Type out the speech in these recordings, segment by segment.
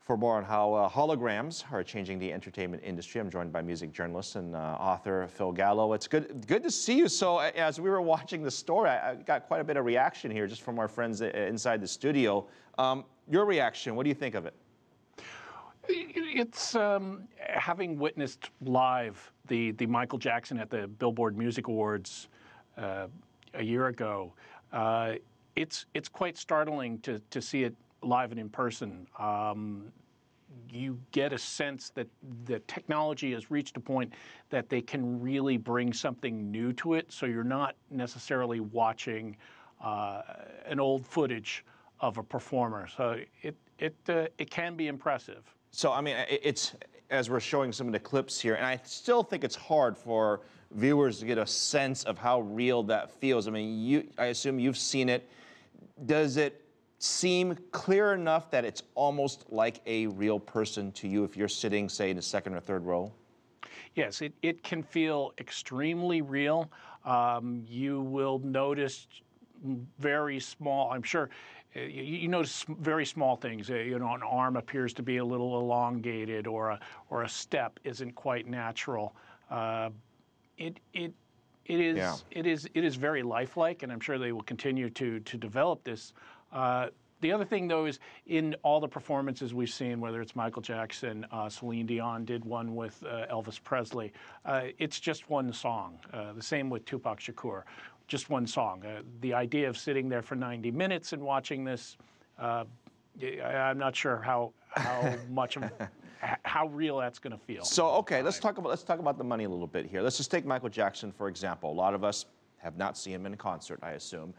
For more on how holograms are changing the entertainment industry, I'm joined by music journalist and author Phil Gallo. It's good to see you. So as we were watching the story, I got quite a bit of reaction here just from our friends inside the studio. Your reaction, what do you think of it? It's having witnessed live the Michael Jackson at the Billboard Music Awards a year ago. It's quite startling to see it live and in person. You get a sense that the technology has reached a point that they can really bring something new to it, so you're not necessarily watching an old footage of a performer. So it can be impressive. So I mean, it's as we're showing some of the clips here, and I still think it's hard for viewers to get a sense of how real that feels. I mean, I assume you've seen it. Does it seem clear enough that it's almost like a real person to you if you're sitting, say, in the second or third row? Yes, it can feel extremely real. You will notice very small, I'm sure, you notice very small things. You know, an arm appears to be a little elongated, or a step isn't quite natural. It is very lifelike, and I'm sure they will continue to develop this. The other thing, though, is in all the performances we've seen, whether it's Michael Jackson, Celine Dion did one with Elvis Presley, it's just one song. The same with Tupac Shakur, just one song. The idea of sitting there for 90 minutes and watching this, I'm not sure how much of how real that's going to feel. So okay, let's talk about the money a little bit here. Let's just take Michael Jackson for example. A lot of us have not seen him in concert, I assume.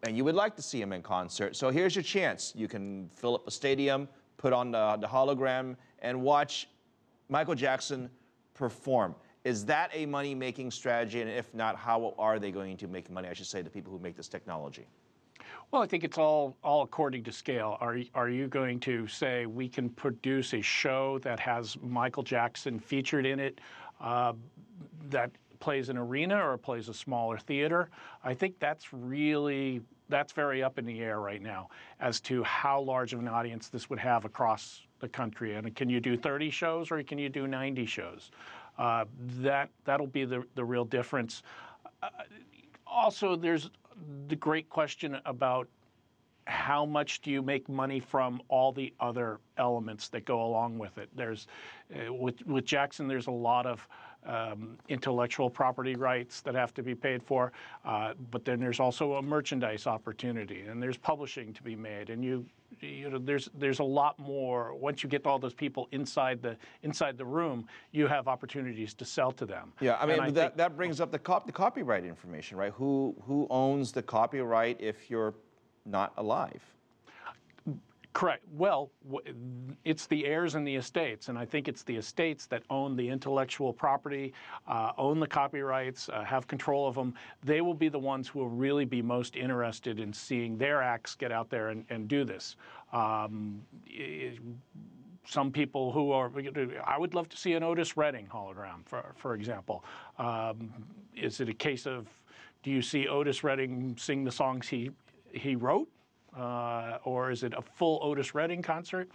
And you would like to see him in concert. So here's your chance. You can fill up a stadium, put on the hologram, and watch Michael Jackson perform. Is that a money-making strategy? And if not, how are they going to make money, I should say, the people who make this technology? Well, I think it's all according to scale. Are you going to say we can produce a show that has Michael Jackson featured in it that plays an arena or plays a smaller theater? I think that's very up in the air right now as to how large of an audience this would have across the country. And can you do 30 shows or can you do 90 shows? That'll be the real difference. Also, there's the great question about how much do you make money from all the other elements that go along with it. There's with Jackson, there's a lot of intellectual property rights that have to be paid for, but then there's also a merchandise opportunity, and there's publishing to be made, and you know there's a lot more. Once you get all those people inside the room, you have opportunities to sell to them. Yeah, I mean that brings up the copyright information, right? Who owns the copyright if you're not alive? Correct. Well, it's the heirs and the estates, and I think it's the estates that own the intellectual property, own the copyrights, have control of them. They will be the ones who will really be most interested in seeing their acts get out there and do this. Some people who are, I would love to see an Otis Redding hologram, for example. Is it a case of, do you see Otis Redding sing the songs he wrote? Or is it a full Otis Redding concert?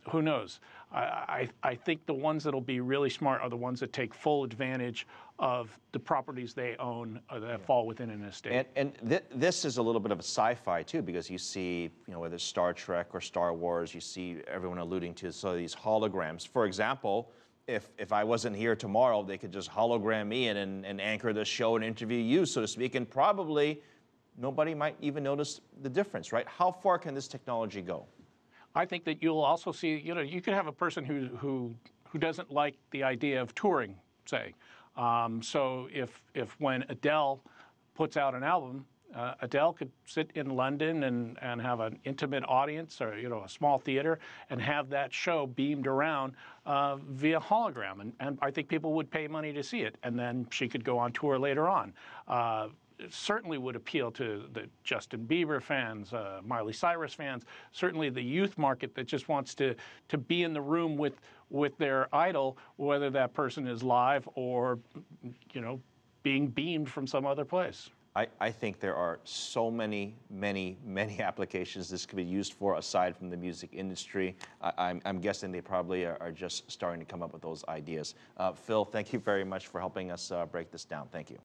Who knows? I think the ones that'll be really smart are the ones that take full advantage of the properties they own that fall within an estate. And this is a little bit of a sci-fi too, because you see, you know, whether it's Star Trek or Star Wars, you see everyone alluding to some of these holograms. For example, if I wasn't here tomorrow, they could just hologram me in and anchor the show and interview you, so to speak, and probably nobody might even notice the difference, right? How far can this technology go? I think that you'll also see, you know, you could have a person who doesn't like the idea of touring, say. So if when Adele puts out an album, Adele could sit in London and have an intimate audience, or, you know, a small theater, and have that show beamed around via hologram. And I think people would pay money to see it. And then she could go on tour later on. It certainly would appeal to the Justin Bieber fans, Miley Cyrus fans, certainly the youth market that just wants to be in the room with their idol, whether that person is live or, you know, being beamed from some other place. I think there are so many applications this could be used for aside from the music industry. I'm guessing they probably are just starting to come up with those ideas. Phil, thank you very much for helping us break this down. Thank you.